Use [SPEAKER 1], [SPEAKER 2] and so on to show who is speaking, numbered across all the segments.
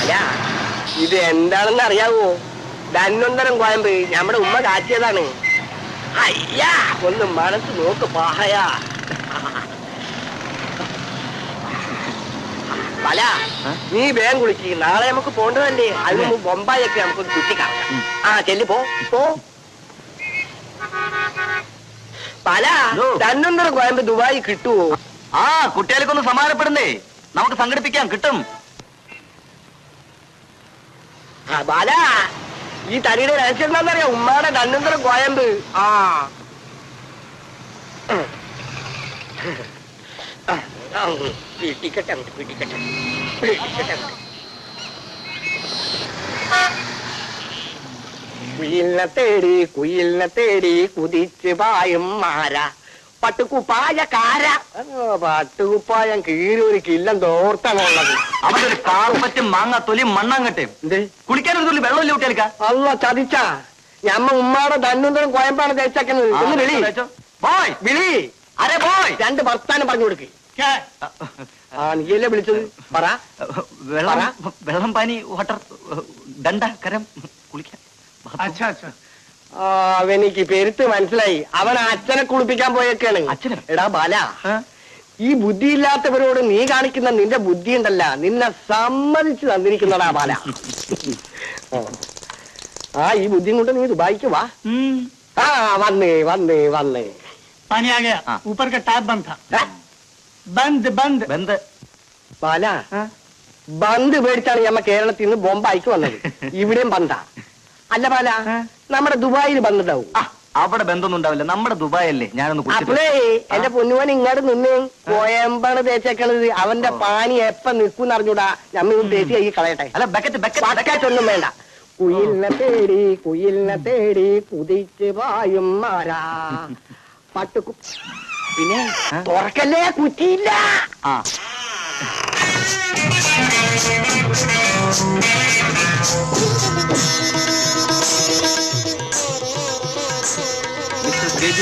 [SPEAKER 1] അല്ല ഇത് എന്താണെന്ന് അറിയാവോ? ധന്വന്തരം കോയമ്പ് നമ്മുടെ ഉമ്മ കാച്ചിയതാണ്. അയ്യാ ഒന്ന് മനസ്സ് നോക്ക് പാഹയാ. പല നീ വേഗം കുളിക്ക്, നാളെ നമുക്ക് പോണ്ടതല്ലേ. അതിന് മുമ്പ് ബൊമ്പായൊക്കെ നമുക്കൊന്ന് ചുറ്റിക്കാണാം. ആ ചെല്ലി പോ. പല ധന്വന്തരം കോയമ്പ് ദുബായി കിട്ടുവോ?
[SPEAKER 2] ആ കുട്ടികൾക്കൊന്ന് സമാനപ്പെടുന്നേ, നമുക്ക് സംഘടിപ്പിക്കാം, കിട്ടും.
[SPEAKER 1] ബാല ഈ തടിയുടെ രഹസ്യം എന്താണെന്നറിയാം? ഉമ്മാടെ ധന്വന്തരം കോയമ്പ്. ആ പിടിക്കട്ടെ കുയിലിനെ തേടി കുതിച്ച് പായും മാര പട്ടുകുപ്പായക്കാര. പട്ടുകുപ്പായം കീറി ഒരു കില്ലം തോർത്താണുള്ളത്.
[SPEAKER 2] അവന്റെ ഒരു കാർപ്പറ്റും മാങ്ങാത്തൊലിയും മണ്ണാങ്കട്ടെയും കുളിക്കാനൊരു തുള്ളി വെള്ളമില്ല കുട്ടികൾക്കാ.
[SPEAKER 1] അല്ല ചതിച്ച ഞമ്മ ഉമ്മാടെ ധന്വന്തരം കോയമ്പാണ് തേച്ചക്കുന്നത്. ഒന്ന് വിളി വിളി.
[SPEAKER 2] അരെ ബോയ്,
[SPEAKER 1] രണ്ട് വർത്താനം പറഞ്ഞു കൊടുക്ക്. ആ നീയല്ലേ വിളിച്ചത്? പറ.
[SPEAKER 2] വെള്ളം പാനി വാട്ടർ ദണ്ട കരം കുളിക്കാൻ.
[SPEAKER 1] അവനിക്ക് പെരുത്ത് മനസ്സിലായി. അവൻ അച്ഛനെ കുളിപ്പിക്കാൻ പോയേക്കാണ്. എടാ ബാല, ഈ ബുദ്ധിയില്ലാത്തവരോട് നീ കാണിക്കുന്ന നിന്റെ ബുദ്ധി ഉണ്ടല്ല, നിന്നെ സമ്മതിച്ചു തന്നിരിക്കുന്നടാ ബാല. ആ ഈ ബുദ്ധിയും കൊണ്ട് നീ ദുബായിക്ക് വാ. ആ വന്നേ.
[SPEAKER 3] पानी आ गया, ऊपर का टैप बंद था. बंद.
[SPEAKER 1] ബാല, ബന്ദ് പേടിച്ചാണ് ഞമ്മ കേരളത്തിൽ നിന്ന് ബോംബായിക്ക് വന്നത്. ഇവിടെയും ബന്ധാ. അല്ല ബാല, നമ്മുടെ ദുബായിൽ ബന്ധുണ്ടാവും.
[SPEAKER 2] അവിടെ ബന്ധമൊന്നും ഉണ്ടാവില്ല, നമ്മുടെ ദുബായ് അല്ലേ. ഞാനൊന്ന്
[SPEAKER 1] അപ്പളേ എന്റെ പൊന്നുവൻ ഇങ്ങോട്ട് നിന്ന് കോയമ്പാണ് തേച്ചേക്കണത്. അവന്റെ പാനി എപ്പ നിൽക്കും അറിഞ്ഞൂടാ. ഞമ്മ തേച്ച് കൈ കളയട്ടെ.
[SPEAKER 2] അല്ല
[SPEAKER 1] ബക്കറ്റൊന്നും വേണ്ട. കുയിലിനെ തേടി കുതിച്ച് പായും മാരാ പട്ടുക്കു. പിന്നെ തുറക്കല്ലേ, കുറ്റിയില്ല.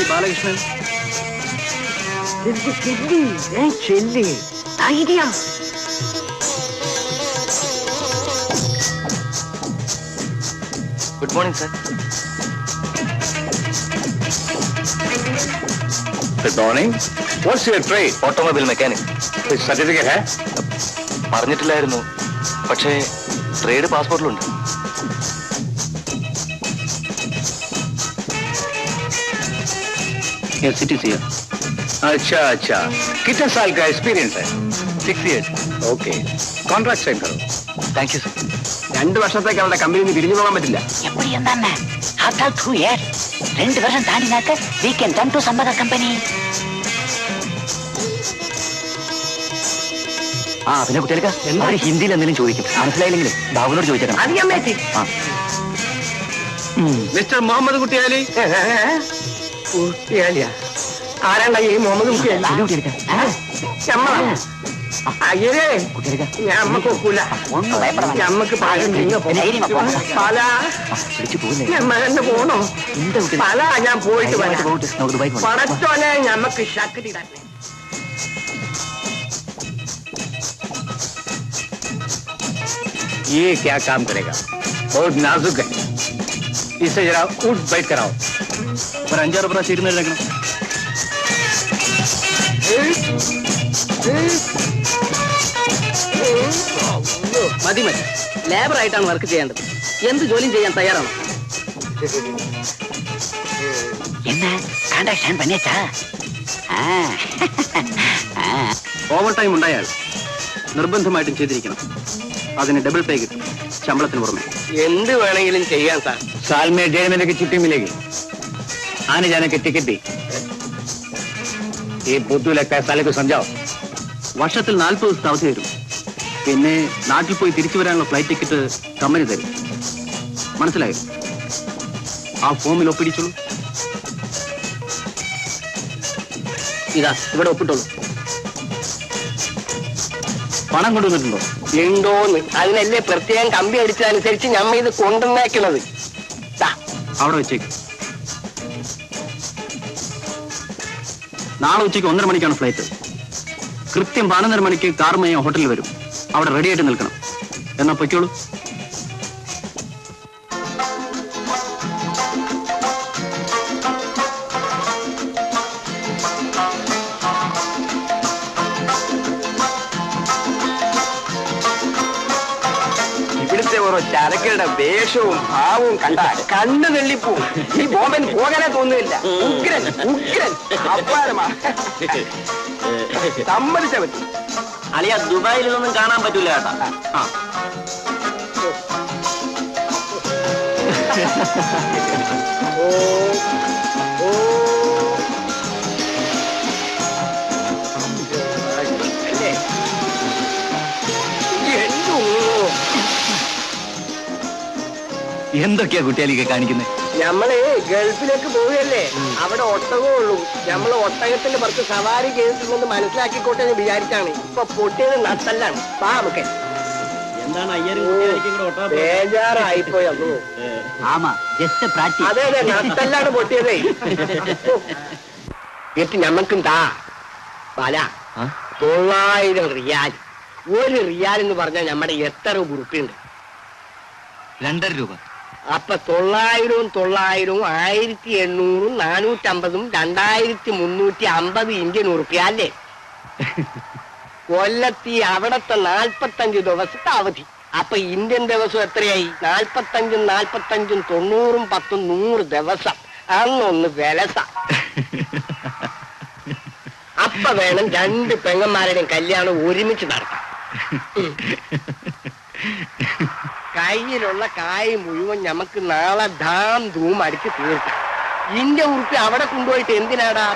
[SPEAKER 2] ബാലകൃഷ്ണൻ
[SPEAKER 1] ചെല്ലി idea.
[SPEAKER 2] Good morning sir.
[SPEAKER 4] Good morning. What's your trade?
[SPEAKER 2] Automobile mechanic.
[SPEAKER 4] Which certificate hai?
[SPEAKER 2] പറഞ്ഞിട്ടില്ലായിരുന്നു, പക്ഷേ trade പാസ്പോർട്ടിലുണ്ട്.
[SPEAKER 4] Yes, it is here. अच्छा. कितने साल का एक्सपीरियंस है?
[SPEAKER 2] 6 years.
[SPEAKER 4] Okay. Contract sign करो.
[SPEAKER 2] Thank you sir.
[SPEAKER 4] 2 വർഷത്തേക്ക് അവരുടെ കമ്പനിയിൽ നിന്ന് പിരിഞ്ഞു പോകാൻ പറ്റില്ല.
[SPEAKER 5] எப்படி இருந்தானே? After 2 years, 2 വർഷം താണ്ടിനാക്ക we can come to some other company.
[SPEAKER 2] പിന്നെ കുട്ടികൾക്ക് അവര് ഹിന്ദിയിൽ എന്തെങ്കിലും ചോദിക്കും, മനസ്സിലായില്ലെങ്കിൽ ബാബുനോട് ചോദിച്ചേക്കണം.
[SPEAKER 4] മിസ്റ്റർ മുഹമ്മദ് കുട്ടിയാലി.
[SPEAKER 1] കുട്ടിയാലിയാ? ആരാണ്ട ഈ മുഹമ്മദ് കുട്ടിയാലി? അയ്യേ ഞമ്മക്ക് ഒക്കൂല. ഞമ്മക്ക് എന്നെ പോണോ? പല ഞാൻ പോയിട്ട് പടച്ചോനെ ഞമ്മക്ക് ശക്തി തന്നെ.
[SPEAKER 4] ये क्या काम करेगा? बहुत नाजुक है. इसे जरा उठ बैठ कराओ.
[SPEAKER 2] ഒരു 5-6 പ്രാവശ്യം ഇരുന്നിരുന്നേക്കണം.
[SPEAKER 1] മതി ലേബർ ആയിട്ടാണ് വർക്ക് ചെയ്യേണ്ടത്. എന്ത് ജോലിയും ചെയ്യാൻ തയ്യാറാണ്.
[SPEAKER 5] என்ன கான்ட்ராக்ட் பண்ணியாச்சா?
[SPEAKER 4] ഓവർ ടൈം ഉണ്ടായാൽ നിർബന്ധമായിട്ടും ചെയ്തിരിക്കണം. അതിന് ഡബിൾ പേ കിട്ടും, ശമ്പളത്തിന് പുറമെ.
[SPEAKER 1] എന്ത് വേണമെങ്കിലും ചെയ്യാൻ സാർ.
[SPEAKER 4] साल में 1.5 महीने की छुट्टी मिलेगी. आने जाने की टिकट भी. ये बुद्धू लगता है, साले को समझाओ.
[SPEAKER 6] വർഷത്തിൽ 40 ദിവസത്തെ അവധി തരും. പിന്നെ നാട്ടിൽ പോയി തിരിച്ചു വരാനുള്ള ഫ്ലൈറ്റ് ടിക്കറ്റ് കമ്പനി തരും. മനസ്സിലായോ? ആ ഫോമിൽ ഒപ്പിടിച്ചോളൂ.
[SPEAKER 1] ഇതാ ഇവിടെ ഒപ്പിട്ടോളൂ.
[SPEAKER 6] പണം കൊണ്ടുവന്നിട്ടുണ്ടോ?
[SPEAKER 1] ഉണ്ടോന്ന് അതിനല്ലേ പ്രത്യേകം കമ്പി അടിച്ചതനുസരിച്ച് ഞമ്മ ഇത് കൊണ്ടുവന്നേക്കണത്.
[SPEAKER 6] അവിടെ വെച്ചേക്ക്. നാളെ ഉച്ചയ്ക്ക് 1:30 മണിക്കാണ് ഫ്ലൈറ്റ്. കൃത്യം 11:30 മണിക്ക് കാർമയ ഹോട്ടലിൽ വരും. അവിടെ റെഡി ആയിട്ട് നിൽക്കണം. എന്നാ പൊയ്ക്കോളൂ.
[SPEAKER 1] ഇവിടുത്തെ ഓരോ ചരക്കുകളുടെ വേഷവും ഭാവവും കണ്ട കണ്ണു തെള്ളിപ്പോവും. ഈ ബോംബെ പോകാനേ തോന്നുന്നില്ല. ഉഗ്രൻ ഉഗ്രൻ അപ്പാരമാ. സമ്മതിച്ച പറ്റി.
[SPEAKER 2] അളിയ ദുബായിൽ ഇതൊന്നും കാണാൻ പറ്റൂല കേട്ടാ. ആ
[SPEAKER 1] ഓ ഓ അല്ലേ? എന്തോ
[SPEAKER 2] എന്തൊക്കെയാ കുട്ടിയാലിക്ക് കാണിക്കുന്നത്?
[SPEAKER 1] ഞമ്മള് ഗൾഫിലേക്ക് പോവുകയല്ലേ, അവിടെ ഒട്ടകമുള്ളൂ. നമ്മള് ഒട്ടകത്തിന്റെ പുറത്ത് സവാരി ചെയ്തിട്ടുണ്ടെന്ന് മനസ്സിലാക്കിക്കോട്ടെ എന്ന് വിചാരിച്ചാണ്. ഇപ്പൊ പൊട്ടിയത് നട്ടല്ലാണ്. പാ നമുക്ക് ബേജാറായിപ്പോയോ?
[SPEAKER 5] ആമാ ജസ്റ്റ് പ്രാക്ടീസ്.
[SPEAKER 1] അതെ അതെ, നട്ടല്ലാണ് പൊട്ടിയതേ. എത്തി ഞമ്മക്കും താ പല 900 റിയാൽ. 1 റിയാൽ എന്ന് പറഞ്ഞാൽ നമ്മുടെ എത്ര ഉറുപ്പിയുണ്ട്?
[SPEAKER 2] 2.5 രൂപ.
[SPEAKER 1] അപ്പൊ 900 900 1800 450 2350 ഇന്ത്യൻ ഉറുപ്പിയ അല്ലേ? കൊല്ലത്തി അവിടത്തെ 45 ദിവസത്തെ അവധി. അപ്പൊ ഇന്ത്യൻ ദിവസം എത്രയായി? 45 45 90 10 100 ദിവസം. അന്നൊന്ന് വിലസ. അപ്പൊ വേണം 2 പെങ്ങന്മാരുടെയും കല്യാണം ഒരുമിച്ച് നടത്താം. കയ്യിലുള്ള കായ് മുഴുവൻ നമുക്ക് നാളെ ധാം ധൂം അടിച്ച് തീർക്കാം. ഇന്ത്യ ഉറുപ്പി അവിടെ കൊണ്ടുപോയിട്ട് എന്തിനാടാ?